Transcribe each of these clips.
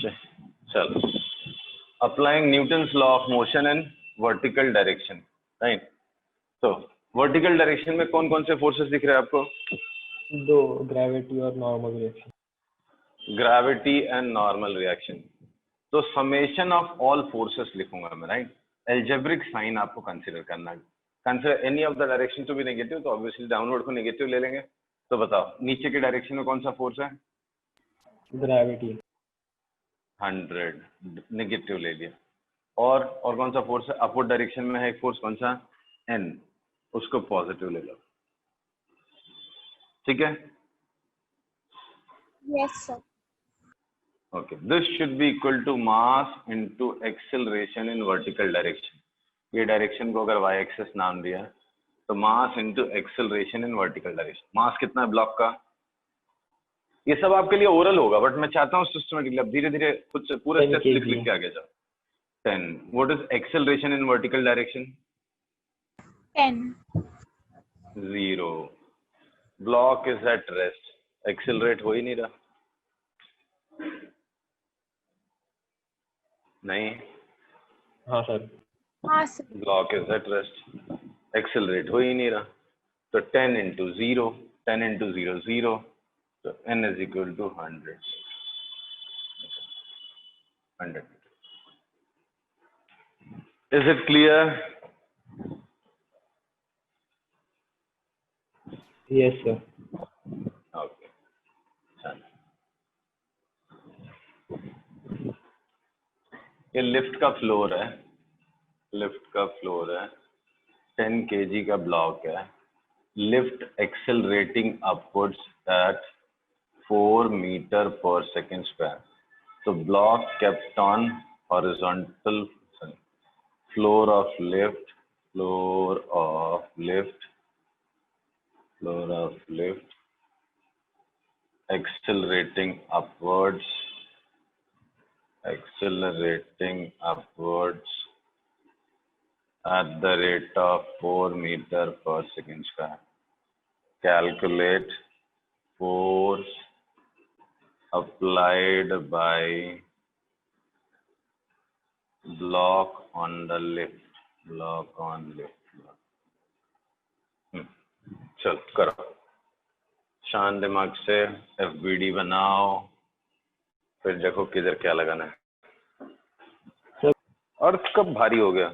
चलो, applying Newton's law of motion in vertical direction, right. तो vertical direction में कौन कौन से फोर्सेस दिख रहे हैं आपको? दो, ग्रेविटी और normal reaction. Gravity and normal reaction. तो समेशन ऑफ ऑल फोर्सेस लिखूंगा मैं, राइट। एल्जेब्रिक साइन आपको कंसीडर करना है। Consider any of the direction to be negative, तो ऑब्वियसली डाउनवर्ड को नेगेटिव ले लेंगे। तो बताओ नीचे के डायरेक्शन में कौन सा फोर्स है? ग्रेविटी 100, नेगेटिव ले लिया। और कौन सा फोर्स है? अपवर्ड डायरेक्शन में है एक फोर्स, कौन सा? n, उसको पॉजिटिव ले लो। ठीक है? Yes sir. Okay, this should be equal to mass into acceleration in vertical direction. ये डायरेक्शन को अगर y एक्सिस नाम दिया तो mass into acceleration in vertical direction. Mass कितना है ब्लॉक का? ये सब आपके लिए ओरल होगा, बट मैं चाहता हूँ सिस्टमेटिकली अब धीरे धीरे कुछ पूरे स्टेप्स लिख के आगे जाओ। 10. What is acceleration in vertical direction? 10. 0. Block is at rest, accelerate हो ही नहीं रहा। नहीं? हाँ सर। हाँ sir. Block is at rest, accelerate हो ही नहीं रहा। तो 10 into 0, 10 into 0 0, so n is equal to 100. 100. Is it clear? Yes sir. Okay. ये लिफ्ट का फ्लोर है, लिफ्ट का फ्लोर है, 10 kg का ब्लॉक है, lift accelerating upwards at 4 meter per second square. So block kept on horizontal, floor of lift, accelerating upwards at the rate of 4 meter per second square. Calculate force applied by block on the lift. चल करो, शांत दिमाग से FBD बनाओ, फिर देखो किधर क्या लगाना है। अर्थ कब भारी हो गया?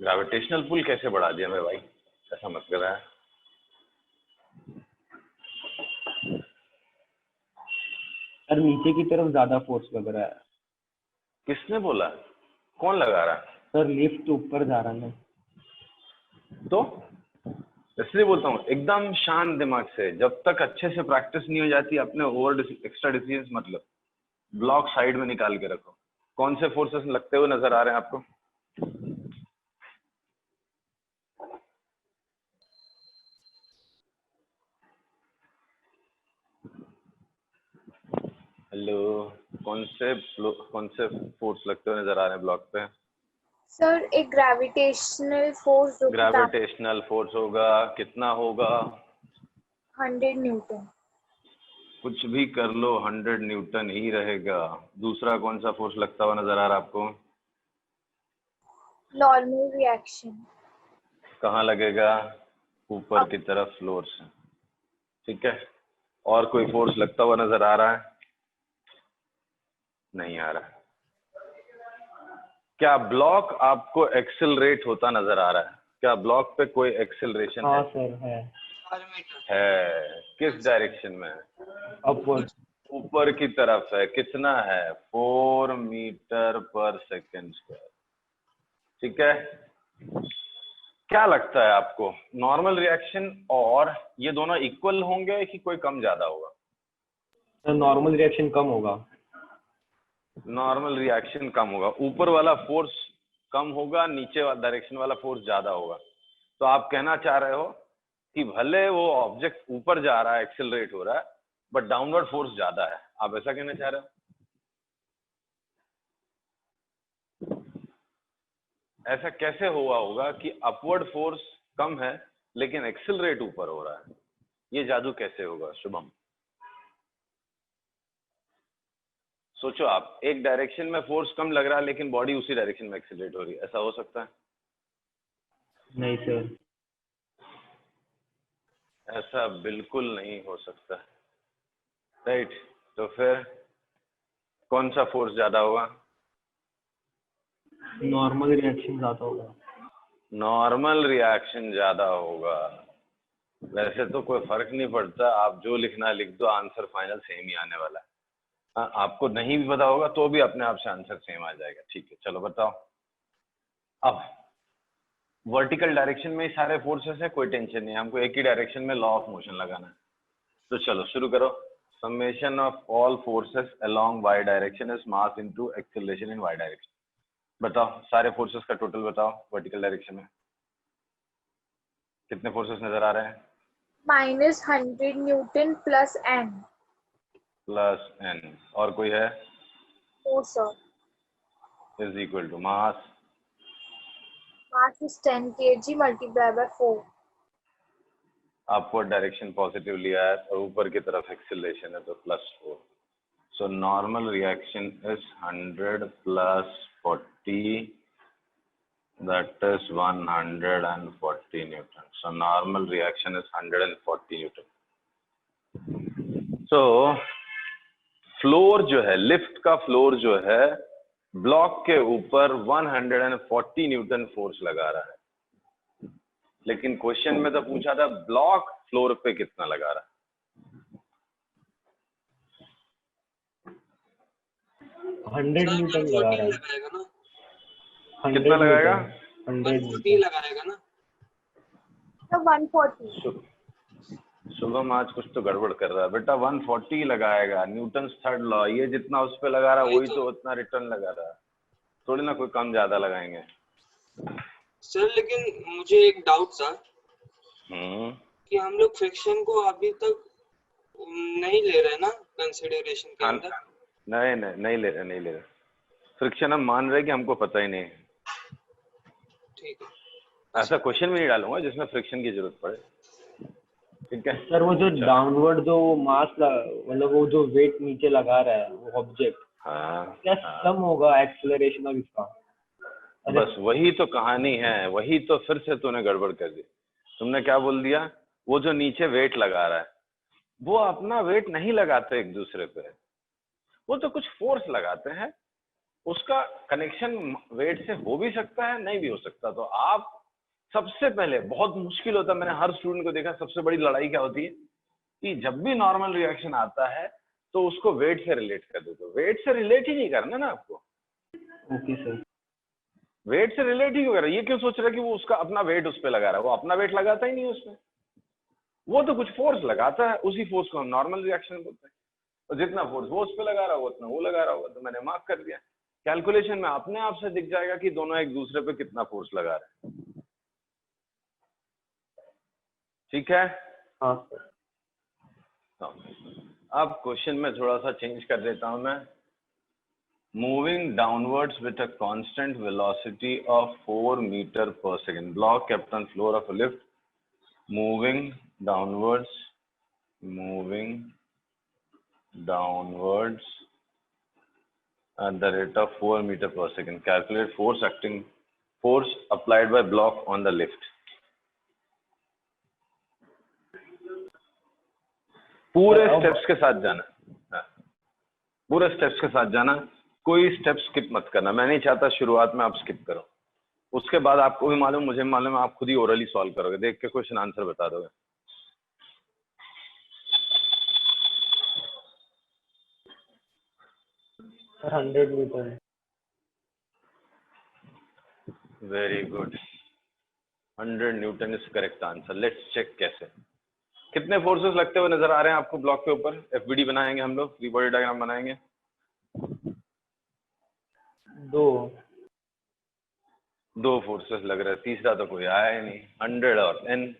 ग्रेविटेशनल पुल कैसे बढ़ा दिया मैं भाई? ऐसा मत कर रहा है। सर नीचे की तरफ ज्यादा फोर्स लग रहा है। किसने बोला? कौन लगा रहा है? सर लिफ्ट ऊपर जा रहा है। तो इसलिए बोलता हूँ एकदम शांत दिमाग से, जब तक अच्छे से प्रैक्टिस नहीं हो जाती अपने ओवर एक्स्ट्रा डिसीजंस मतलब ब्लॉक साइड में निकाल के रखो। कौन से फोर्सेस लगते हुए नजर आ रहे हैं आपको? हेलो, कौन से फोर्स लगते हुए नजर आ रहे हैं ब्लॉक पे? सर एक ग्रेविटेशनल फोर्स। ग्रेविटेशनल फोर्स होगा, कितना होगा? 100 न्यूटन। कुछ भी कर लो 100 न्यूटन ही रहेगा। दूसरा कौन सा फोर्स लगता हुआ नजर आ रहा है आपको? Normal reaction. कहाँ लगेगा? ऊपर की तरफ फ्लोर से। ठीक है, और कोई फोर्स लगता हुआ नजर आ रहा है? नहीं आ रहा। क्या ब्लॉक आपको एक्सेलरेट होता नजर आ रहा है? क्या ब्लॉक पे कोई एक्सेलरेशन हाँ है? सर है। किस डायरेक्शन में है? अपवर्ड। ऊपर की तरफ है। कितना है? 4 मीटर पर सेकेंड स्क्वायर। ठीक है, क्या लगता है आपको नॉर्मल रिएक्शन और ये दोनों इक्वल होंगे कि कोई कम ज्यादा होगा? नॉर्मल रिएक्शन कम होगा। नॉर्मल रिएक्शन कम होगा, ऊपर वाला फोर्स कम होगा, नीचे वाला डायरेक्शन वाला फोर्स ज्यादा होगा। तो आप कहना चाह रहे हो कि भले वो ऑब्जेक्ट ऊपर जा रहा है, एक्सेलरेट हो रहा है, बट डाउनवर्ड फोर्स ज्यादा है। आप ऐसा कहना चाह रहे हो? ऐसा कैसे हुआ होगा कि अपवर्ड फोर्स कम है लेकिन एक्सेलरेट ऊपर हो रहा है? ये जादू कैसे होगा शुभम? सोचो आप, एक डायरेक्शन में फोर्स कम लग रहा है लेकिन बॉडी उसी डायरेक्शन में एक्सीलरेट हो रही है, ऐसा हो सकता है? नहीं सर। ऐसा बिल्कुल नहीं हो सकता, राइट? तो फिर कौन सा फोर्स ज्यादा होगा? नॉर्मल रिएक्शन ज्यादा होगा। नॉर्मल रिएक्शन ज्यादा होगा। वैसे तो कोई फर्क नहीं पड़ता, आप जो लिखना लिख दो, आंसर फाइनल सेम ही आने वाला है। हाँ, आपको नहीं भी पता होगा तो भी अपने आप से आंसर सेम आ जाएगा। ठीक है, चलो बताओ। अब वर्टिकल डायरेक्शन में ही सारे फोर्सेस है, कोई टेंशन नहीं, हमको एक ही डायरेक्शन में लॉ ऑफ मोशन लगाना है। तो चलो शुरू करो। Summation of all forces along Y direction is mass into acceleration in Y direction. बताओ सारे फोर्सेस का टोटल बताओ वर्टिकल डायरेक्शन में कितने फोर्सेस नजर आ रहे हैं? -100 newton plus n। Plus N, और कोई है? 4 sir। Is equal to mass. Mass is 10 kg multiplied by 4। Upward direction positive लिया है और ऊपर की तरफ एक्सेलरेशन है तो +4। सो normal reaction is 100 + 40, that is 140 Newton. So normal reaction is 140 Newton. So floor जो है, लिफ्ट का फ्लोर जो है, ब्लॉक के ऊपर 140 न्यूटन फोर्स लगा रहा है। लेकिन क्वेश्चन में तो पूछा था ब्लॉक फ्लोर पे कितना लगा रहा है। 100 न्यूटन लगा रहा है। लगाएगा ना? कितना लगाएगा? 100 140 लगाएगा ना? तो 140। शुभम आज कुछ तो गड़बड़ कर रहा है बेटा। 140 लगाएगा, न्यूटन थर्ड लॉ, ये जितना उस पे लगा रहा है वही तो उतना रिटर्न लगा रहा है, थोड़ी ना कोई कम ज्यादा लगाएंगे। सर लेकिन मुझे एक डाउट था कि हम लोग फ्रिक्शन को अभी तक नहीं ले रहे ना कंसिडरेशन के अंदर। नहीं ले रहे। फ्रिक्शन हम मान रहे कि हमको पता ही नहीं है। ठीक है, ऐसा क्वेश्चन भी नहीं डालूंगा जिसमें फ्रिक्शन की जरूरत पड़े। ठीक है सर। वो जो डाउनवर्ड जो मास मतलब वो जो वेट नीचे लगा रहा है वो ऑब्जेक्ट, क्या सम होगा एक्सेलरेशन ऑफ इसका? बस वही तो कहानी है, वही तो फिर से तूने गड़बड़ कर दी। तुमने क्या बोल दिया? वो जो नीचे वेट लगा रहा है वो अपना वेट नहीं लगाते एक दूसरे पे, वो तो कुछ फोर्स लगाते हैं। उसका कनेक्शन वेट से हो भी सकता है, नहीं भी हो सकता। तो आप सबसे पहले, बहुत मुश्किल होता है, मैंने हर स्टूडेंट को देखा, सबसे बड़ी लड़ाई क्या होती है कि जब भी नॉर्मल रिएक्शन आता है तो उसको वेट से रिलेट कर देते हो। वेट से रिलेट ही नहीं करना ना आपको। Okay sir. वेट से रिलेट ही क्यों कर रहा है? ये क्यों सोच रहा है कि वो उसका अपना वेट उस पर लगा रहा है? वो अपना वेट लगाता ही नहीं उसमें, वो तो कुछ फोर्स लगाता है, उसी फोर्स को हम नॉर्मल रिएक्शन बोलते हैं। तो जितना फोर्स वो उस पर लगा रहा होगा उतना वो लगा रहा होगा। तो मैंने मार्क कर दिया। कैलकुलेशन में अपने आप से दिख जाएगा कि दोनों एक दूसरे पे कितना फोर्स लगा रहे हैं। ठीक है? हाँ सर। अब क्वेश्चन में थोड़ा सा चेंज कर देता हूं मैं। Moving downwards with a constant velocity of 4 metre per second, block kept on floor of a lift, moving downwards at the rate of 4 meter per second. Calculate force applied by block on the lift. पूरे steps के साथ जाना, पूरे steps के साथ जाना, कोई step skip मत करना। मैं नहीं चाहता शुरुआत में आप स्किप करो, उसके बाद आपको भी मालूम, मुझे मालूम है, आप खुद ही ओरली सॉल्व करोगे, देख के क्वेश्चन आंसर बता दोगे। Sir 100 newton. Very good, 100 newton is correct answer. Let's check कैसे, कितने फोर्सेस लगते हुए नजर आ रहे हैं आपको ब्लॉक के ऊपर? एफबीडी बनाएंगे हम लोग, फ्री बॉडी डायग्राम बनाएंगे। दो फोर्सेस लग रहे हैं, तीसरा तो कोई आया ही नहीं। 100 और n,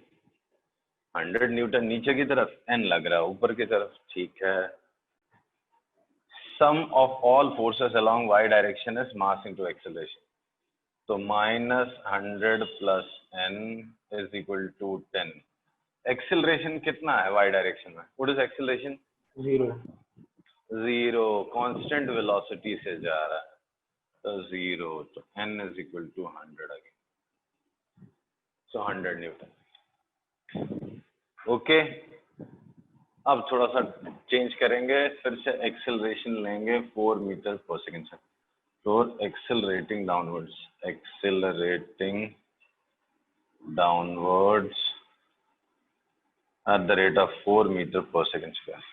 100 न्यूटन नीचे की तरफ, n लग रहा है ऊपर की तरफ। ठीक है। Sum of all forces along y direction is mass into acceleration. तो -100 + n is equal to 10। Acceleration कितना है y डायरेक्शन में? What is acceleration? 0। 0 constant velocity से जा रहा है, तो 0, तो n is equal to 100 again, so 100 newton. Okay, अब थोड़ा सा चेंज करेंगे, फिर से एक्सेलरेशन लेंगे 4 मीटर पर सेकेंड से, तो accelerating downwards at the rate of 4 meter per second square.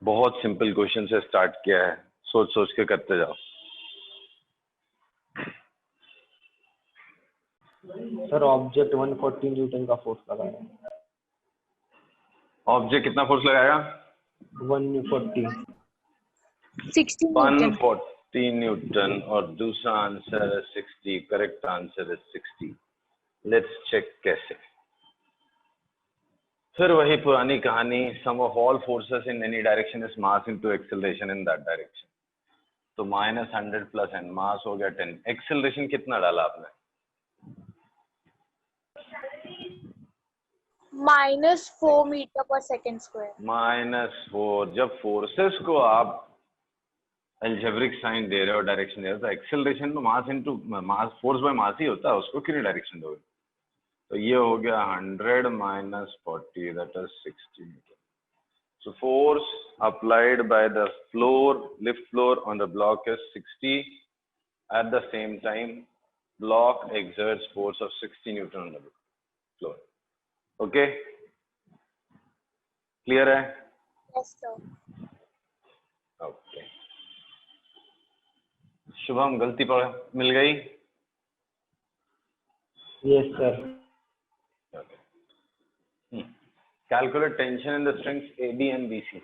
बहुत सिंपल क्वेश्चन से स्टार्ट किया है, सोच सोच के करते जाओ। सर ऑब्जेक्ट 140 न्यूटन का फोर्स लगाया। ऑब्जेक्ट कितना फोर्स लगाएगा? 140 140 न्यूटन, और दूसरा आंसर है 60। करेक्ट आंसर है 60। लेट्स चेक कैसे। फिर वही पुरानी कहानी, sum of all forces in any direction is mass into acceleration in that direction. तो -100 प्लस n, मास हो गया 10। एक्सेलरेशन कितना डाला आपने? -4 मीटर पर सेकेंड स्क्वायर। -4। जब फोर्सेस को आप एल्जेब्रिक साइन दे रहे हो, डायरेक्शन दे रहे हो, तो एक्सेलरेशन में mass into mass, force by mass ही होता है, उसको क्यों नहीं डायरेक्शन दोगे? तो ये हो गया 100 - 40, that is 60 metre. So force applied by the lift floor on the block is 60। At the same time block exerts force of 60 newton on the floor. Okay, clear है? Yes sir. ओके, शुभम गलती पर मिल गई? Yes sir. Calculate tension in the strings AB and BC.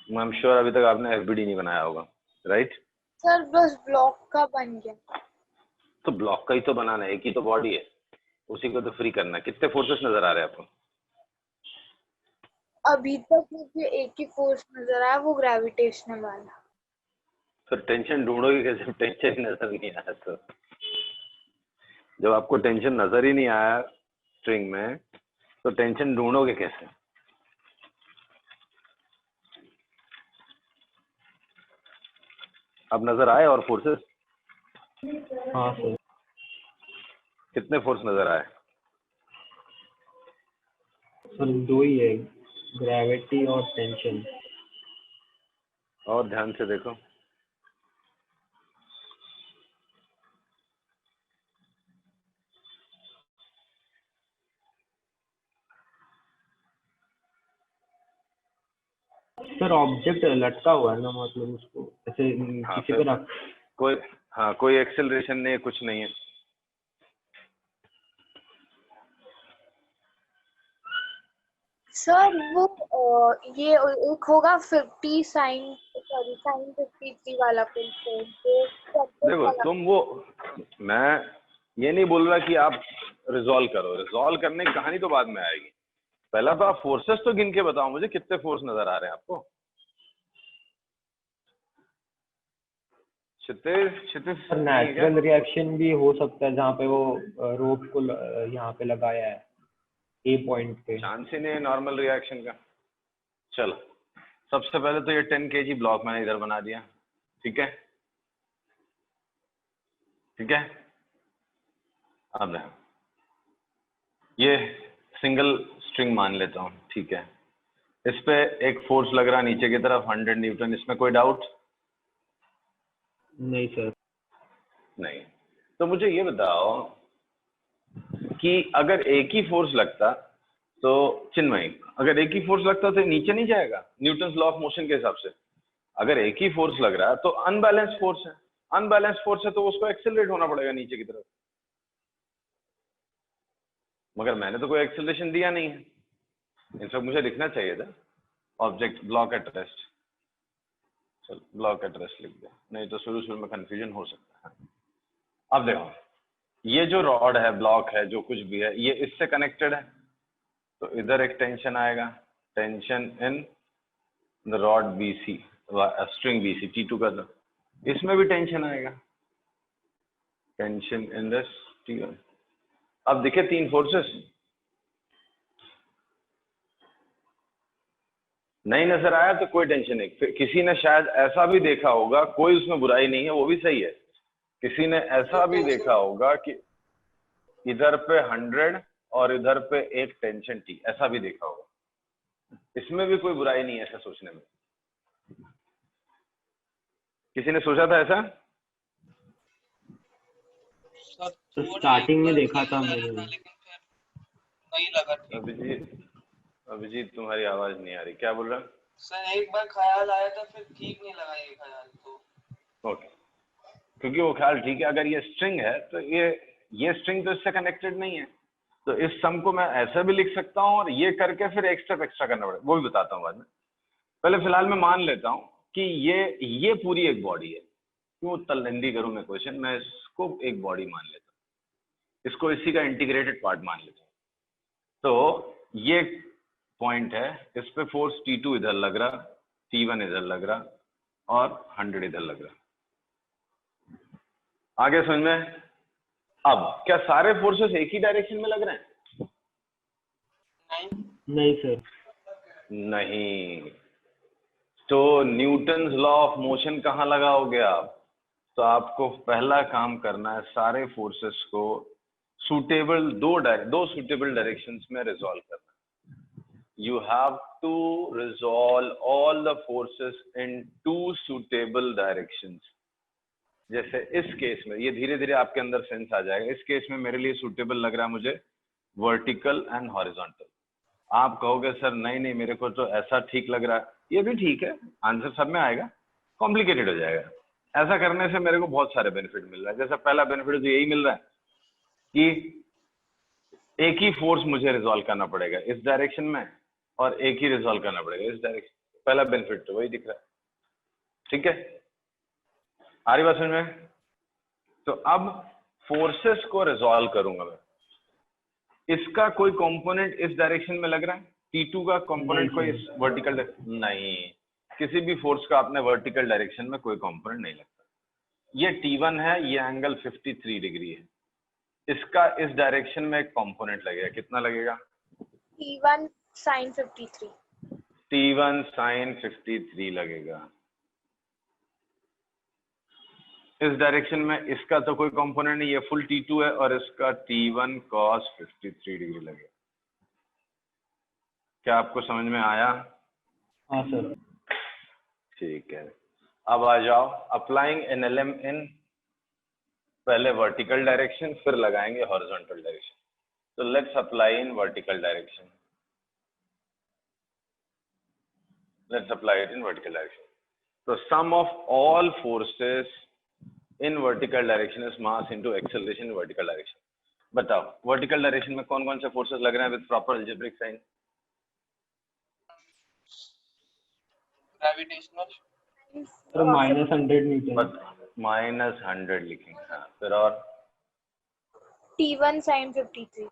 I am sure अभी तक आपने FBD नहीं बनाया होगा, राइट? सर बस ब्लॉक का बन गया। तो ब्लॉक का ही तो बनाना है, एक ही तो बॉडी है, उसी को तो फ्री करना है। कितने फोर्सेस नजर आ रहे हैं आपको? अभी तक मुझे एक ही फोर्स नजर आया, वो ग्रेविटेशनल वाला। फिर टेंशन ढूंढोगे कैसे? टेंशन ही नजर नहीं आया तो? जब आपको टेंशन नजर ही नहीं आया स्ट्रिंग में, तो टेंशन ढूंढोगे कैसे? अब नजर आए और फोर्सेस? हाँ सर। कितने फोर्स नजर आए? सर 2 ही है, ग्रेविटी और टेंशन। और ध्यान से देखो। सर ऑब्जेक्ट लटका हुआ है ना, मतलब उसको ऐसे किसी पे रख, कोई एक्सेलरेशन नहीं है, कुछ नहीं है। सर वो ये एक होगा 50 साइन 53 वाला फिर देखो तुम वो, मैं ये नहीं बोल रहा कि आप रिजॉल्व करो, रिजॉल्व करने की कहानी तो बाद में आएगी। पहला तो आप फोर्सेस तो गिन के बताओ मुझे, कितने फोर्स नजर आ रहे हैं आपको? क्षितिज नेचुरल रिएक्शन भी हो सकता है जहाँ पे वो रोप को यहाँ पे लगाया है ए पॉइंट पे। चांस ही नहीं है नॉर्मल रिएक्शन का। चलो सबसे पहले तो ये 10 kg ब्लॉक मैंने इधर बना दिया, ठीक है? ठीक है, अब देखो ये सिंगल स्ट्रिंग मान लेता हूँ, ठीक है? इस पे एक फोर्स लग रहा है नीचे की तरफ 100 न्यूटन, इसमें कोई डाउट नहीं सर। नहीं। तो मुझे ये बताओ कि अगर एक ही फोर्स लगता तो चिन्मयी, अगर एक ही फोर्स लगता तो नीचे नहीं जाएगा न्यूटन लॉ ऑफ मोशन के हिसाब से? अगर एक ही फोर्स लग रहा है तो अनबैलेंस फोर्स है, अनबैलेंस फोर्स है तो उसको एक्सेलरेट होना पड़ेगा नीचे की तरफ। मगर मैंने तो कोई एक्सेलरेशन दिया नहीं है, इनफैक्ट मुझे लिखना चाहिए था ऑब्जेक्ट ब्लॉक एट रेस्ट। चलो ब्लॉक एट रेस्ट लिख दिया, नहीं तो शुरू में कंफ्यूजन हो सकता है। अब देखो ये जो रॉड है, ब्लॉक है, जो कुछ भी है, ये इससे कनेक्टेड है, तो इधर एक टेंशन आएगा, tension in the rod BC, string BC T2 का था, इसमें भी टेंशन आएगा, टेंशन इन द T1। अब देखिए 3 फोर्सेस, नहीं नजर आया तो कोई टेंशन नहीं, फिर किसी ने शायद ऐसा भी देखा होगा, कोई उसमें बुराई नहीं है, वो भी सही है, किसी ने ऐसा भी देखा होगा कि इधर पे 100 और इधर पे एक टेंशन T, ऐसा भी देखा होगा, इसमें भी कोई बुराई नहीं है ऐसा सोचने में। किसी ने सोचा था ऐसा? तो स्टार्टिंग में देखा था मैंने, लेकिन फिर नहीं लगा ठीक। अभिजीत तुम्हारी आवाज नहीं आ रही, क्या बोल रहा? सर एक बार ख्याल आया था, फिर ठीक नहीं लगा ये ख्याल तो। ओके, क्योंकि वो ख्याल ठीक है, अगर ये स्ट्रिंग है तो ये स्ट्रिंग तो इससे कनेक्टेड नहीं है, तो इस सम को मैं ऐसा भी लिख सकता हूँ और ये करके फिर एक स्टेप एक्स्ट्रा करना पड़ेगा, वो भी बताता हूँ बाद में। पहले फिलहाल मैं मान लेता हूँ कि ये पूरी एक बॉडी है, क्यों तल्लंदी करूँ मैं क्वेश्चन, मैं इसको एक बॉडी मान लेता हूँ, इसको इसी का इंटीग्रेटेड पार्ट मान लेता हूँ। तो ये पॉइंट है, इस पे फोर्स T2 इधर लग रहा, T1 इधर लग रहा और 100 इधर लग रहा। आगे समझ में? अब क्या सारे फोर्सेस एक ही डायरेक्शन में लग रहे हैं? नहीं सर, नहीं। तो न्यूटन्स लॉ ऑफ मोशन कहाँ लगाओगे आप? तो आपको पहला काम करना है सारे फोर्सेस को सूटेबल दो सूटेबल डायरेक्शंस में रिजॉल्व करना। You have to resolve all the forces in 2 suitable directions. जैसे इस केस में, ये धीरे धीरे आपके अंदर सेंस आ जाएगा, इस केस में मेरे लिए सूटेबल लग रहा है मुझे वर्टिकल एंड हॉरिजॉन्टल। आप कहोगे सर नहीं मेरे को तो ऐसा ठीक लग रहा है, ये भी ठीक है, आंसर सब में आएगा, कॉम्प्लिकेटेड हो जाएगा। ऐसा करने से मेरे को बहुत सारे बेनिफिट मिल रहा है। जैसा पहला बेनिफिट तो यही मिल रहा है कि एक ही फोर्स मुझे रिजॉल्व करना पड़ेगा इस डायरेक्शन में और एक ही रिजॉल्व करना पड़ेगा इस डायरेक्शन, पहला बेनिफिट तो वही दिख रहा है। ठीक है, आ रही बात समझ में? तो अब फोर्सेस को रिजॉल्व करूंगा मैं, इसका कोई कंपोनेंट इस डायरेक्शन में लग रहा है, T2 का कंपोनेंट कोई वर्टिकल नहीं, किसी भी फोर्स का अपने वर्टिकल डायरेक्शन में कोई कंपोनेंट नहीं लगता। ये T1 है, ये एंगल 53 डिग्री है, इसका इस डायरेक्शन में एक कंपोनेंट लगेगा, कितना लगेगा? T1 sin 53। T1 sin 53 लगेगा। इस डायरेक्शन में इसका तो कोई कंपोनेंट नहीं, ये फुल T2 है और इसका T1 cos 53 डिग्री लगेगा। क्या आपको समझ में आया? हाँ सर। ठीक है, अब आ जाओ अप्लाइंग NLM इन, पहले वर्टिकल डायरेक्शन फिर लगाएंगे हॉरिजॉन्टल डायरेक्शन। तो let's apply in vertical direction, let's apply it in vertical direction. So sum of all forces in vertical direction is mass into acceleration in vertical direction. बताओ vertical direction में कौन कौन से forces लग रहे हैं with proper algebraic sign? Gravitational तो -100 Newton. -100 लिखेंगे, हाँ, फिर और T1 sin 53।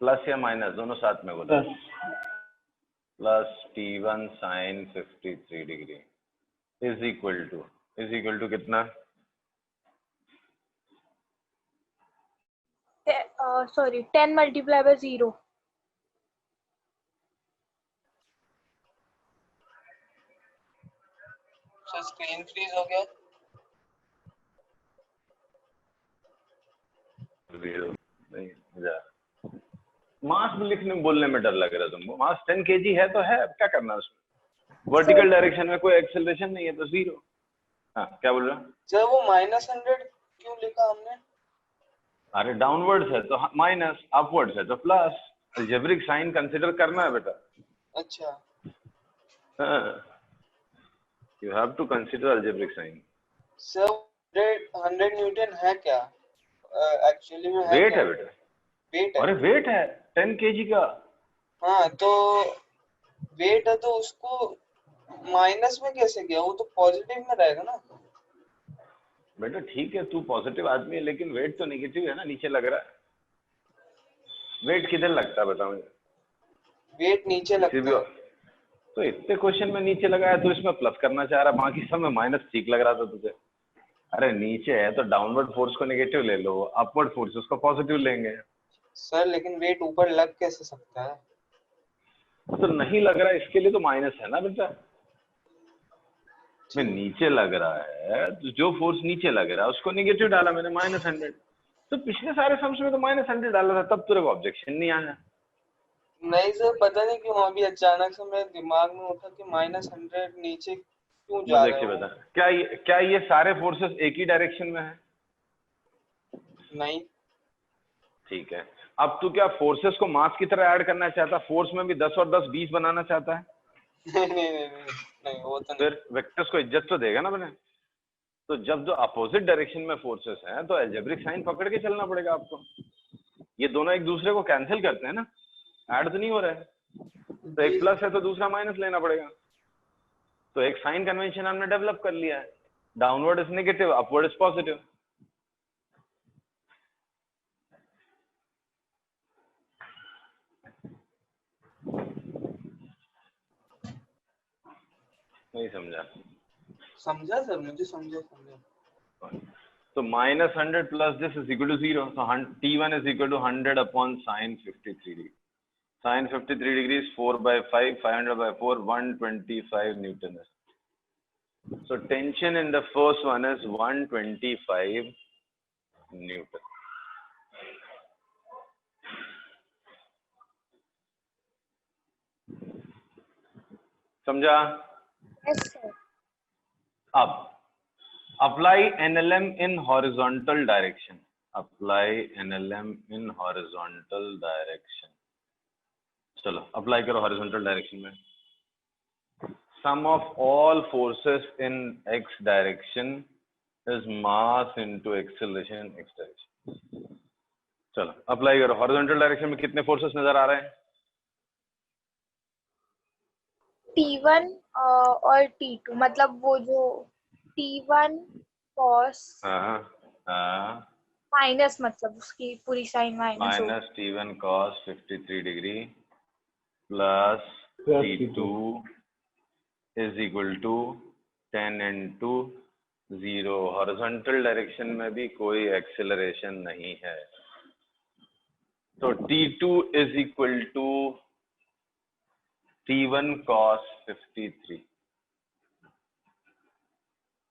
प्लस या माइनस दोनों साथ में बोलो, plus T1 sin 53 degree is equal to कितना? Sorry 10 multiplied by 0। Sir screen freeze हो गया। नहीं जा, मास लिखने बोलने में डर लग रहा है तुमको। मास 10 kg है तो है, अब क्या करना है उसमें? वर्टिकल डायरेक्शन में कोई एक्सेलरेशन नहीं है तो 0। हाँ, क्या बोल रहा है? सर वो -100 क्यों लिखा हमने? अरे डाउनवर्ड्स है तो माइनस, अपवर्ड्स है तो प्लस, अलजेब्रिक साइन कंसीडर करना है बेटा। अच्छा, you have to consider algebraic sign. Sir 100 newton है क्या एक्चुअली में? वेट है बेटा, वेट है। अरे वेट है 10 kg का। हाँ तो वेट है तो उसको माइनस में कैसे गया? वो तो पॉजिटिव में रहेगा ना। बेटा ठीक है, तू पॉजिटिव आदमी है, लेकिन वेट तो नेगेटिव है ना, नीचे लग रहा है। वेट किधर लगता है बताओ मुझे? वेट नीचे लगता है। तो इतने क्वेश्चन में नीचे लगाया, तो इसमें प्लस करना चाह रहा, बाकी सब में माइनस ठीक लग रहा था तुझे। अरे नीचे है तो डाउनवर्ड फोर्स को नेगेटिव ले लो, अपवर्ड फोर्स उसको पॉजिटिव लेंगे। सर लेकिन वेट ऊपर लग कैसे सकता है? तो नहीं लग रहा है, इसके लिए तो माइनस है ना बेटा। में नीचे लग रहा है तो जो फोर्स नीचे लग रहा है उसको नेगेटिव डाला मैंने, -100। तो पिछले सारे सम्स में तो -100 डाला था, तब तेरे को ऑब्जेक्शन नहीं आया। नहीं सर, पता नहीं क्यों अभी अचानक से मेरे दिमाग में उठा कि -100 नीचे क्यों जा मुझे रहा क्या है। बता, क्या ये सारे फोर्सेस एक ही डायरेक्शन में है? नहीं। ठीक है, अब तू क्या फोर्सेस को मास की तरह ऐड करना चाहता, फोर्स में भी 10 और 10 20 बनाना चाहता है? नहीं वो तो नहीं। फिर वेक्टर्स को इज्जत तो देगा ना बने। तो जब जो अपोजिट डायरेक्शन में फोर्सेस हैं तो अलजेब्रिक साइन पकड़ के चलना पड़ेगा आपको। ये दोनों एक दूसरे को कैंसिल करते हैं ना, ऐड तो नहीं हो रहा है। तो एक प्लस है तो दूसरा माइनस लेना पड़ेगा। तो एक साइन कन्वेंशन हमने डेवलप कर लिया है, downward is negative, upward is positive. नहीं समझा? समझा सर, मुझे समझा। तो -100 plus this is equal to 0। तो T1 is equal to 100 upon sine 53 degree. Sine 53 degree is 4/5, 500/4, 125 newton है। So tension in the first one is 125 Newton. समझा? Yes, sir. अब apply NLM in horizontal direction. Apply NLM in horizontal direction. चलो apply करो horizontal direction में। Sum of all forces in x direction is mass into acceleration in x direction. चलो apply करो। Horizontal direction में कितने forces नजर आ रहे हैं? T1 और T2, मतलब वो जो T1 cos माइनस, मतलब उसकी पूरी साइन माइनस हो। -T1 cos 53 degree plus T2 is equal to 10 into 0। Horizontal direction में भी कोई एक्सेलरेशन नहीं है, तो T2 is equal to T1 cos 53।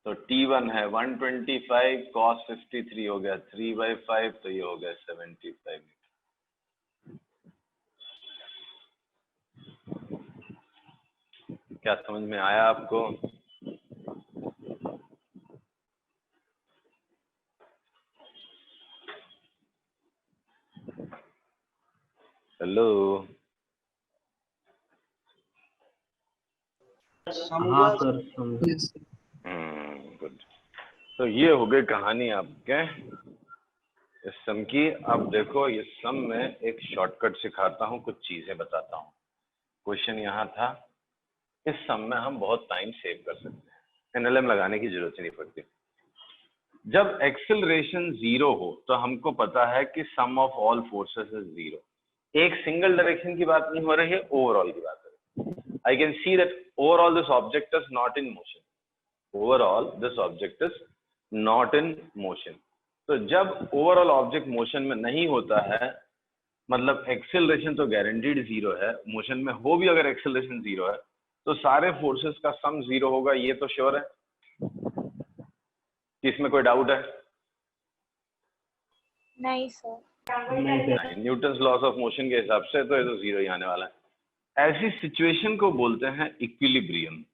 तो T1 है 125, cos 53 हो गया 3/5, तो ये हो गया 75। क्या समझ में आया आपको? हेलो, हाँ सर समझ। गुड। तो ये हो गई कहानी आपके इस सम की। अब देखो इस सम में एक शॉर्टकट सिखाता हूँ, कुछ चीजें बताता हूँ। क्वेश्चन यहाँ था, इस सम में हम बहुत टाइम सेव कर सकते हैं, एनएलएम लगाने की जरूरत ही नहीं पड़ती। जब एक्सेलरेशन 0 हो तो हमको पता है कि सम ऑफ ऑल फोर्सेस इज 0। एक सिंगल डायरेक्शन की बात नहीं हो रही है, ओवरऑल की बात है। I can see that overall this object is not in motion. Overall this object is not in motion. तो जब ओवरऑल ऑब्जेक्ट मोशन में नहीं होता है, मतलब एक्सेलरेशन तो गारंटीड 0 है, मोशन में हो भी अगर एक्सेलरेशन 0 है तो सारे फोर्सेस का सम 0 होगा, ये तो श्योर है। इसमें कोई डाउट है? नहीं sir. Newton's loss of motion के हिसाब से तो ये तो 0 ही आने वाला है। ऐसी सिचुएशन को बोलते हैं इक्विलिब्रियम।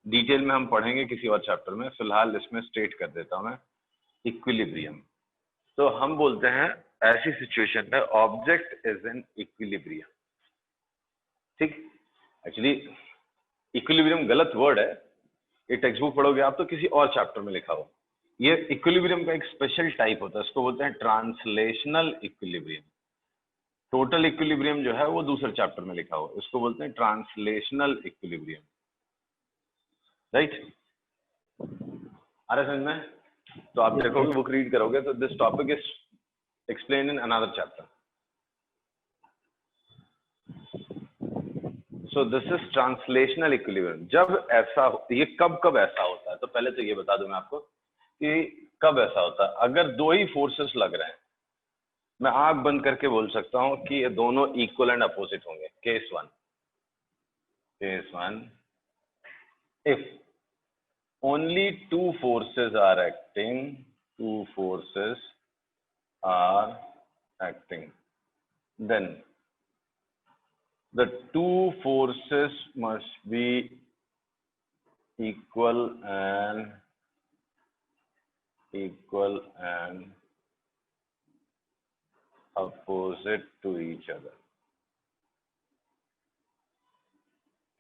डिटेल में हम पढ़ेंगे किसी और चैप्टर में, फिलहाल इसमें स्टेट कर देता हूं मैं इक्विलिब्रियम। तो हम बोलते हैं ऐसी सिचुएशन में ऑब्जेक्ट इज इन इक्विलिब्रियम। ठीक, एक्चुअली इक्विलिब्रियम गलत वर्ड है, ये टेक्स्ट बुक पढ़ोगे आप तो किसी और चैप्टर में लिखा हो। ये इक्विलिब्रियम का एक स्पेशल टाइप होता है, इसको बोलते हैं ट्रांसलेशनल इक्विलिब्रियम। टोटल इक्विलिब्रियम जो है वो दूसरे चैप्टर में लिखा हो, इसको बोलते हैं ट्रांसलेशनल इक्विलिब्रियम। राइट, आ रहा समझ में? तो आप देखोगे, बुक रीड करोगे तो this topic is explain in another chapter. So this is translational equilibrium. जब ऐसा, ये कब ऐसा होता है, तो पहले तो ये बता दूं मैं आपको कि कब ऐसा होता है. अगर दो ही फोर्सेस लग रहे हैं, मैं आंख बंद करके बोल सकता हूं कि ये दोनों इक्वल एंड अपोजिट होंगे. Case one, if only two forces are acting, then the two forces must be equal and opposite to each other.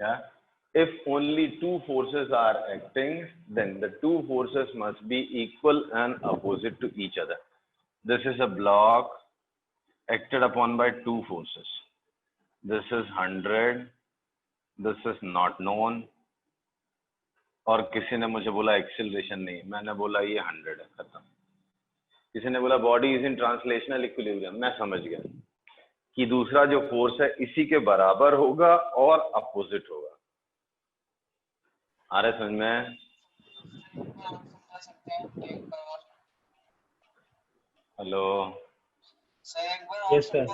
Yeah? If only two forces are acting, then the two forces must be equal and opposite to each other. This is a block acted upon by two forces. This is 100, this is not known. और किसी ने मुझे बोला acceleration नहीं, मैंने बोला ये 100 है, खत्म. किसी ने बोला body is in translational equilibrium, मैं समझ गया कि दूसरा जो फोर्स है इसी के बराबर होगा और अपोजिट होगा. आ रहा है समझ में? Hello yes sir.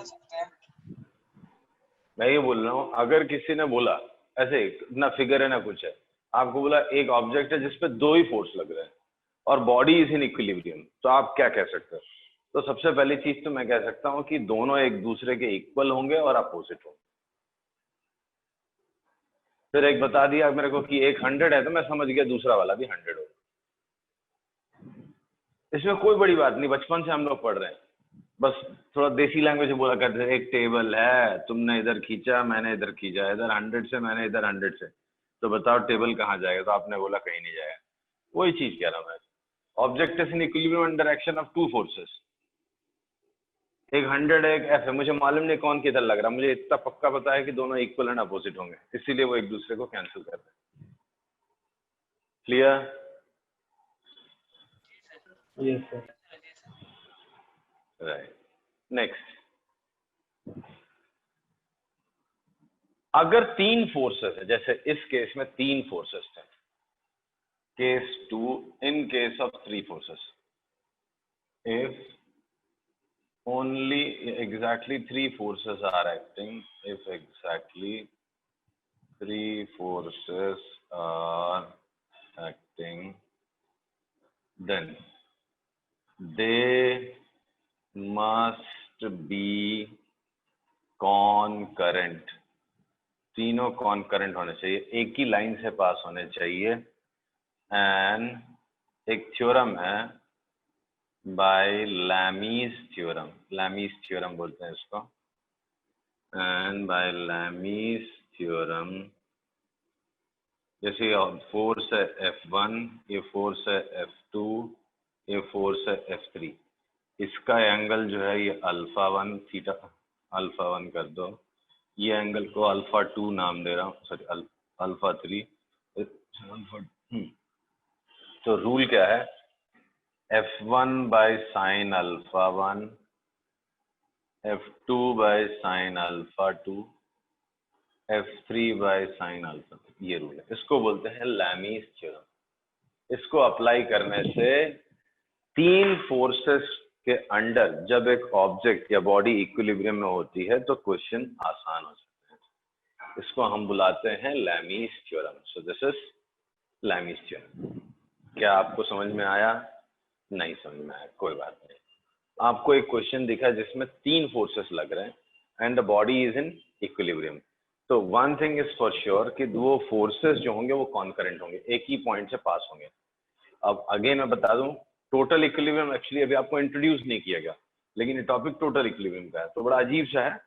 मैं ये बोल रहा हूँ, अगर किसी ने बोला ऐसे ना फिगर है ना कुछ है, आपको बोला एक ऑब्जेक्ट है जिसपे दो ही फोर्स लग रहे हैं और बॉडी इज इन इक्विलिब्रियम, तो आप क्या कह सकते हो? तो सबसे पहली चीज तो मैं कह सकता हूँ कि दोनों एक दूसरे के इक्वल होंगे और अपोजिट होंगे. फिर एक बता दिया मेरे को कि एक 100 है, तो मैं समझ गया दूसरा वाला भी 100 होगा. इसमें कोई बड़ी बात नहीं, बचपन से हम लोग पढ़ रहे हैं. बस थोड़ा देसी लैंग्वेज में बोला करते थे, एक टेबल है, तुमने इधर खींचा, मैंने इधर खींचा, इधर 100 से, मैंने इधर 100 से, तो बताओ टेबल कहाँ जाएगा? तो आपने बोला कहीं नहीं जाएगा. वही चीज कह रहा हूँ मैं. Object is in equilibrium under action of two forces. एक 100 है, एक F है, मुझे मालूम नहीं कौन किधर लग रहा, मुझे इतना पक्का पता है कि दोनों इक्वल एंड अपोजिट होंगे, इसीलिए वो एक दूसरे को कैंसिल कर रहे हैं. Clear? Yes sir. Right. Next, अगर तीन फोर्सेस है, जैसे इस केस में तीन फोर्सेस थे, case 2, in case of 3 forces, if only exactly 3 forces are acting, if exactly 3 forces are acting, then they must be concurrent. तीनों कॉन्करेंट होने चाहिए, एक ही लाइन से पास होने चाहिए. एंड एक थ्योरम है बाय लैमीज थ्योरम, लैमीज थ्योरम बोलते हैं इसको. एंड बाय लैमीज थ्योरम, जैसे फोर्स है F1, ये फोर्स है F2, ये फोर्स है F3, इसका एंगल जो है ये α1 थीटा, α1 कर दो, ये एंगल को α2 नाम दे रहा हूँ, सॉरी α3. तो रूल क्या है? F1 by sine α1, F2 by sine α2, F3 by sine α3. ये रूल है, इसको बोलते हैं लैमीज थ्योरम. इसको अप्लाई करने से तीन फोर्सेस के अंडर जब एक ऑब्जेक्ट या बॉडी इक्विलिब्रियम में होती है तो क्वेश्चन आसान हो सकते हैं. इसको हम बुलाते हैं Lami's theorem. So this is Lami's theorem. क्या आपको समझ में आया? नहीं समझ में आया, कोई बात नहीं. आपको एक क्वेश्चन दिखा जिसमें तीन फोर्सेस लग रहे हैं and the body is in equilibrium, तो one thing is for sure कि वो फोर्सेस जो होंगे वो कॉन्करेंट होंगे, एक ही पॉइंट से पास होंगे. अब अगेन मैं बता दूं, टोटल इक्विलिब्रियम एक्चुअली अभी आपको इंट्रोड्यूस नहीं किया गया, लेकिन ये टॉपिक टोटल इक्विलिब्रियम का है, तो बड़ा अजीब सा है.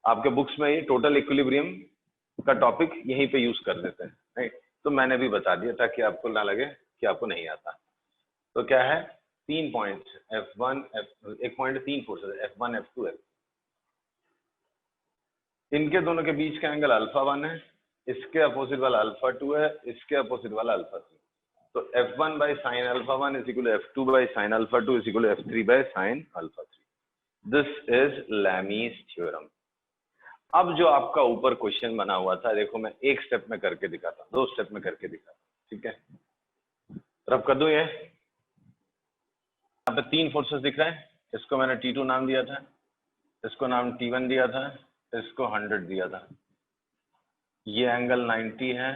आपके बुक्स में ये टोटल इक्विलिब्रियम का टॉपिक यहीं पे यूज कर देते हैं, राइट? तो मैंने भी बता दिया ताकि आपको ना लगे कि आपको नहीं आता. तो क्या है, तीन पॉइंट F1, एक पॉइंट तीन फोर्सेस F1, F2, F3. इनके दोनों के बीच का एंगल α1 है, इसके अपोजिट वाला α2 है, इसके अपोजिट वाला α3. तो F1 by sin alpha 1 is equal to F2 by sin alpha 2 is equal to F3 by sin alpha 3. This is Lami's theorem. अब जो आपका ऊपर क्वेश्चन बना हुआ था, देखो मैं एक स्टेप में करके दिखाता हूँ, 2 स्टेप में करके दिखाता हूँ, ठीक है? रब कर दूं ये? यहाँ पे 3 फोर्सेस दिख रहे हैं, इसको मैंने T2 नाम दिया था, इसको नाम T1 दिया था, इसको 100 दिया था। ये एंगल 90 है,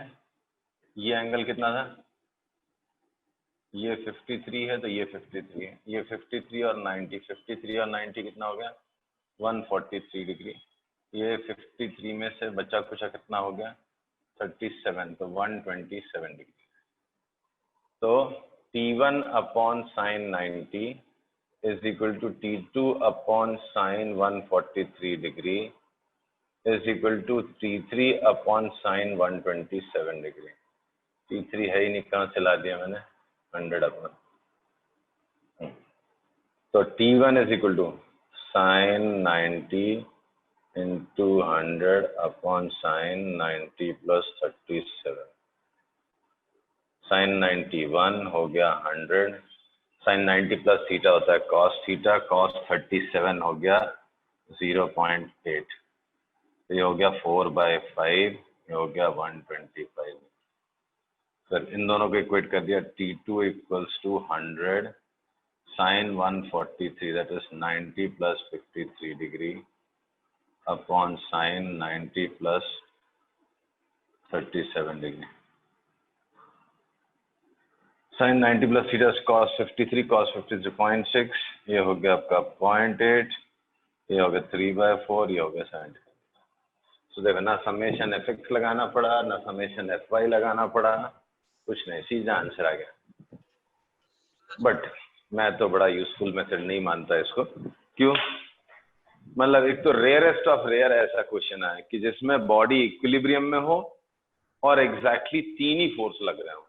ये एंगल कितना था? ये 53 है, तो ये 53 है, ये 53 और 90, 53 और 90 कितना हो गया? 143 डिग्री। ये 53 में से बचा कुछ कितना हो गया? 37, तो 127 डिग्री। तो T1 upon sine 90 is equal to T2 upon sine 143 degree is equal to T3 upon sine 127 degree. T3 है ही नहीं, कहाँ से ला दिया मैंने? 100 अपॉन, तो T1 is equal to sine 90 into 100 upon sin 90 plus 37, sin 91 हो गया 100, sin 90 plus थीटा होता है cos थीटा, cos 37 हो गया 0.8, ये हो गया 4/5, ये हो गया 125। फिर इन दोनों को इक्वेट कर दिया, T2 equals to 100 sin 143 that is 90 plus 53 degree upon sin 90 plus 37 degree. Sin 90 plus theta is cos 53, cos 53.6, ये हो गया आपका 0.8, ये हो गया 3/4, ये हो गया 70। तो देखो ना समेशन एफएक्स लगाना पड़ा, ना समेशन एफवाई लगाना पड़ा, कुछ नहीं, सीधा आंसर आ गया। बट मैं तो बड़ा यूजफुल मेथड नहीं मानता इसको। क्यों? मतलब एक तो रेयरेस्ट ऑफ रेयर ऐसा क्वेश्चन है कि जिसमें बॉडी इक्विलिब्रियम में हो और एग्जैक्टली 3 ही फोर्स लग रहे हो।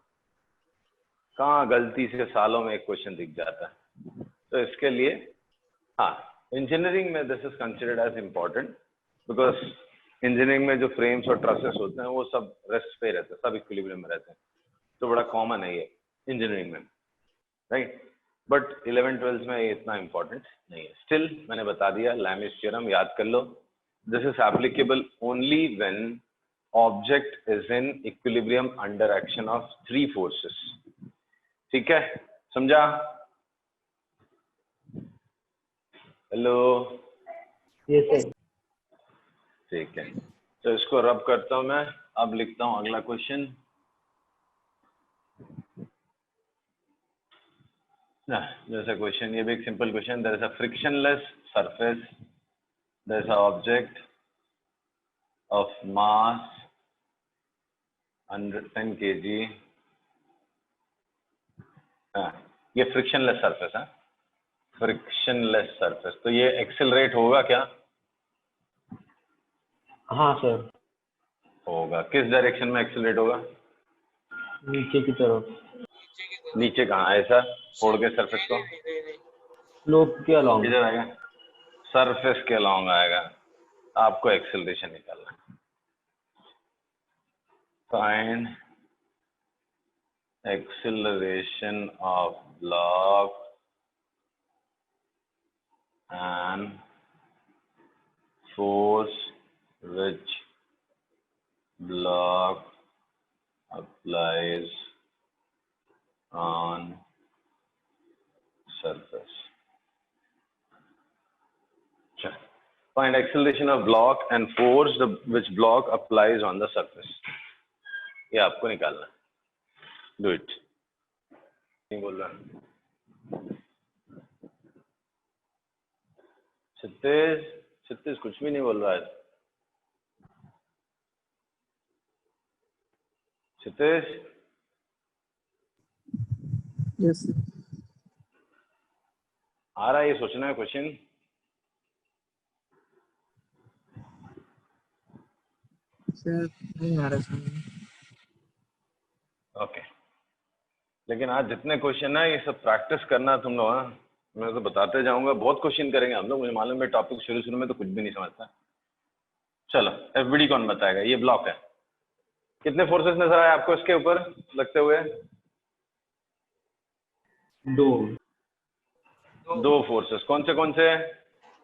कहाँ गलती से सालों में एक क्वेश्चन दिख जाता है। तो इसके लिए हाँ, इंजीनियरिंग में this is considered as important because engineering में जो फ्रेम्स और ट्रसेस होते हैं वो सब रेस्ट पे रहते हैं, सब इक्विलिब्रियम में रहते हैं, तो बड़ा कॉमन है ये इंजीनियरिंग में, राइट? बट 11-12 में ये इतना इम्पोर्टेंट नहीं है। स्टिल मैंने बता दिया, लैमिस थ्योरम याद कर लो। This is applicable only when object is in equilibrium under action of 3 forces. ठीक है, समझा? Hello, yes sir. ठीक है, तो इसको रब करता हूं मैं। अब लिखता हूं अगला क्वेश्चन। जैसा क्वेश्चन, ये भी एक simple question. There is a frictionless surface, there is a object of mass 10 kg। ये फ्रिक्शनलेस सरफेस है, फ्रिक्शनलेस सरफेस। तो ये एक्सेलरेट होगा क्या? हाँ सर। होगा। किस डायरेक्शन में एक्सेलरेट होगा? नीचे की तरफ। नीचे कहाँ? ऐसा फोड़ के सरफेस को स्लोप के अलॉन्ग। इधर आएगा, सरफेस के अलॉन्ग आएगा। आपको एक्सेलरेशन निकालना। Find acceleration of block and force which block applies on surface. Find acceleration of block and force which block applies on the surface. ये आपको निकालना। Do it. नहीं बोल रहा क्षितिज कुछ भी नहीं बोल रहा है। क्षितिज, यस आ रहा है ये सोचना है क्वेश्चन? सर नहीं आ रहा समझ। ओके, लेकिन आज जितने क्वेश्चन है ये सब प्रैक्टिस करना तुम लोग। हाँ, मैं तो बताते जाऊंगा, बहुत क्वेश्चन करेंगे हम लोग। मुझे मालूम है टॉपिक शुरू में तो कुछ भी नहीं समझता। चलो, एफबीडी कौन बताएगा? ये ब्लॉक है। कितने फोर्सेस नजर आए आपको इसके ऊपर लगते हुए? दो फोर्सेस कौन से?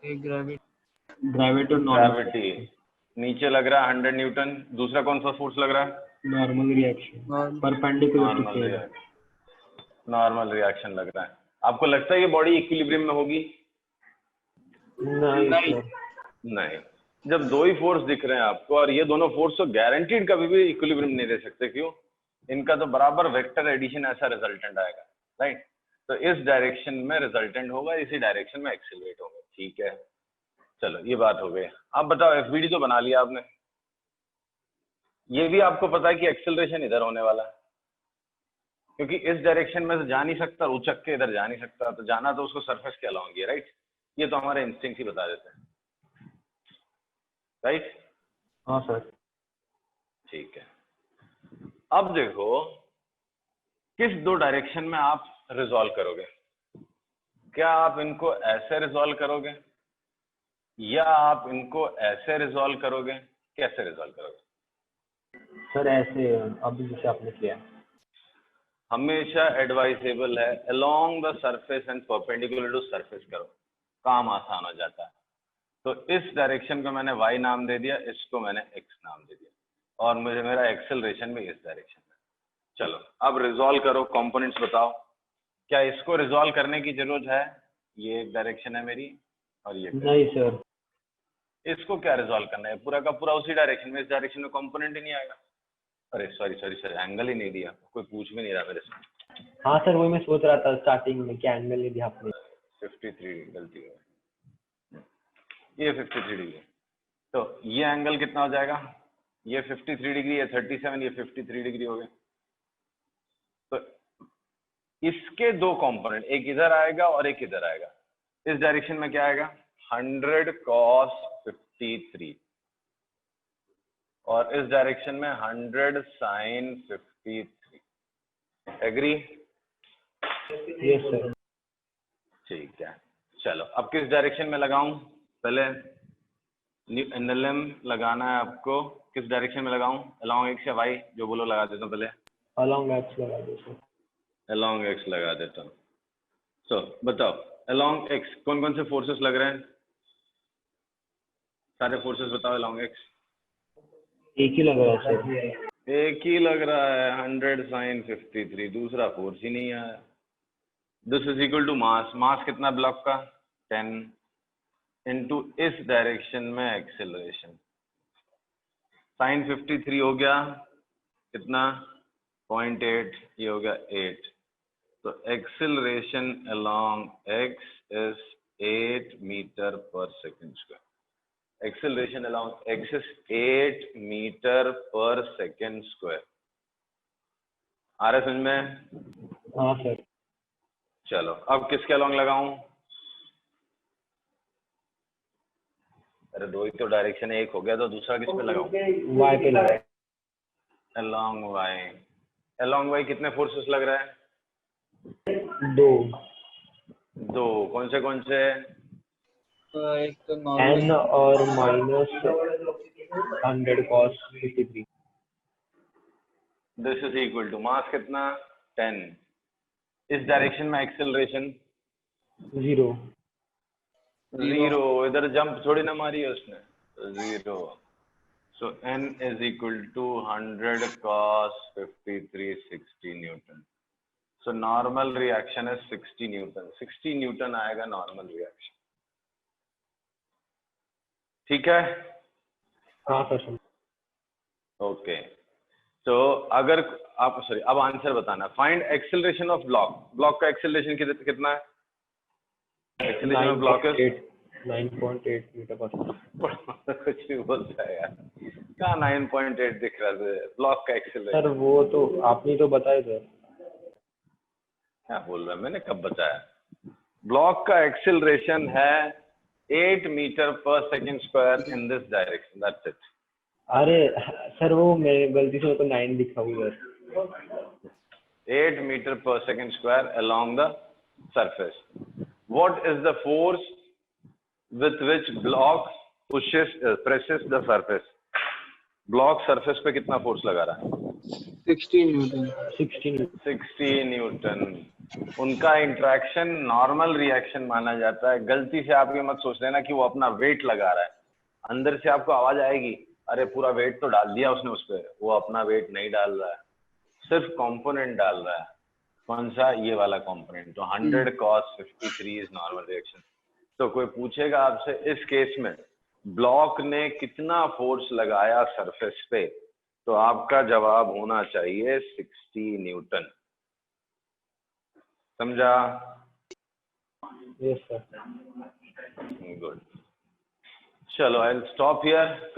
एक ग्रेविटी। ग्रेविटी और ग्रेविटी नीचे लग रहा है 100 न्यूटन। दूसरा कौन सा फोर्स लग रहा है? Normal reaction perpendicular to plane. Normal reaction लग रहा है। आपको लगता है ये बॉडी इक्विलिब्रियम में होगी? नहीं। जब दो ही फोर्स दिख रहे हैं आपको और ये दोनों फोर्स तो गारंटीड कभी भी इक्विलिब्रियम नहीं दे सकते। क्यों? इनका तो बराबर वेक्टर एडिशन ऐसा रिजल्टेंट आएगा, राइट? तो इस डायरेक्शन में रिजल्टेंट होगा, इसी डायरेक्शन में एक्सेलरेट होगा। ठीक है, चलो ये बात हो गई। आप बताओ, एफबीडी तो बना लिया आपने, ये भी आपको पता है कि एक्सेलरेशन इधर होने वाला है, क्योंकि इस डायरेक्शन में तो जा नहीं सकता, उचक के इधर जा नहीं सकता, तो जाना तो उसको सरफेस के अलाउंग है, राइट? ये तो हमारे इंस्टिंक्ट ही बता देते हैं, राइट? हाँ सर। ठीक है, अब देखो किस दो डायरेक्शन में आप रिजॉल्व करोगे। क्या आप इनको ऐसे रिजॉल्व करोगे या आप इनको ऐसे रिजॉल्व करोगे? कैसे रिजॉल्व करोगे? सर ऐसे अभी जैसे आपने किया। हमेशा एडवाइजेबल है along the surface and perpendicular to surface करो, काम आसान हो जाता है। तो इस डायरेक्शन को मैंने y नाम दे दिया, इसको मैंने x नाम दे दिया, और मुझे मेरा एक्सेलरेशन भी इस डायरेक्शन में। चलो अब रिजॉल्व करो, कंपोनेंट्स बताओ। क्या इसको रिजॉल्व करने की जरूरत है? ये एक डायरेक्शन है मेरी और ये नहीं सर, इसको क्या रिजॉल्व करना है? पूरा का पूरा उसी डायरेक्शन में, इस डायरेक्शन में कंपोनेंट ही नहीं आएगा। अरे सॉरी सर, एंगल ही नहीं दिया, कोई पूछ भी नहीं रहा मेरे से। हाँ सर वही मैं सोच रहा था स्टार्टिंग में, क्या एंगल नहीं दिया आपने। 53 गलती हो गई, ये 53 डिग्री। तो ये एंगल कितना हो जाएगा? ये 53 डिग्री, ये 37, ये 53 डिग्री हो गए। तो इसके दो कंपोनेंट, एक इधर आएगा और एक इधर आएगा। इस डायरेक्शन में क्या आएगा? 100 cos 53, और इस डायरेक्शन में 100 sin 53। एग्री? Yes sir. ठीक है, चलो अब किस डायरेक्शन में लगाऊं? पहले एनएलएम लगाना है आपको। किस डायरेक्शन में लगाऊं? अलोंग एक्स या वाई? जो बोलो लगा देता हूँ। पहले अलोंग एक्स लगा दो सर। अलोंग एक्स लगा देता हूँ। तो बताओ अलोंग एक्स कौन कौन से फोर्सेस लग रहे हैं? सारे फोर्सेस बताओ अलोंग एक्स। एक ही लग रहा है सर। एक ही लग रहा है, 100 sin 53, दूसरा फोर्स ही नहीं आया। This is equal to mass. Mass कितना ब्लॉक का? 10 इनटू इस डायरेक्शन में एक्सेलरेशन। sin 53 हो गया कितना? 0.8, ये हो गया 8। तो acceleration along x is 8 metre per second square. Acceleration along x is 8 metre per second square. आ रहा है समझ में? हाँ सर। चलो अब किसके अलोंग लगाऊं? अरे दो ही तो डायरेक्शन, एक हो गया, तो दूसरा किस पे लगाऊं? वाई पे लगाए। Along Y. अलोंग वाई कितने फोर्सेस लग रहा है? दो। कौन से? एक तो नॉर्मल n और minus 100 cos 53। This is equal to mass कितना? 10। इस डायरेक्शन में एक्सेलरेशन 0। इधर जंप थोड़ी ना मारी है उसने, 0। So n is equal to 100 cos 53, 60 newton. So normal reaction है 60 न्यूटन। 60 न्यूटन आएगा नॉर्मल रिएक्शन। ठीक है? हाँ सर। ओके, तो अगर आप अब आंसर बताना। Find acceleration of block. Block का एक्सेलरेशन कितना है? एक्सेलरेशन ऑफ ब्लॉक है 9.8 मीटर पर सेकंड। कुछ भी बोलता है यार, कहाँ 9.8 दिख रहा है ब्लॉक का एक्सेलरेशन? सर वो तो आपने तो बताया सर। क्या बोल रहा है? मैंने कब बताया? ब्लॉक का एक्सेलरेशन है 8 metre per second square in this direction, that's it. अरे सर वो मैं गलती से तो 9 लिखा हुआ है। 8 metre per second square along the surface. What is the force with which block presses the surface? Block surface पे कितना फोर्स लगा रहा है? 16 न्यूटन। 16। 60 न्यूटन। उनका इंटरेक्शन नॉर्मल रिएक्शन माना जाता है। गलती से आप ये मत सोच लेना कि वो अपना वेट लगा रहा है। अंदर से आपको आवाज आएगी, अरे पूरा वेट तो डाल दिया उसने उस पर। वो अपना वेट नहीं डाल रहा है, सिर्फ कंपोनेंट डाल रहा है। कौन सा? ये वाला कंपोनेंट। तो 100 cos 53 इज नॉर्मल रिएक्शन। तो कोई पूछेगा आपसे इस केस में ब्लॉक ने कितना फोर्स लगाया सरफेस पे, तो आपका जवाब होना चाहिए 60 न्यूटन। समझा? Yes sir. गुड। चलो, आई विल स्टॉप हियर।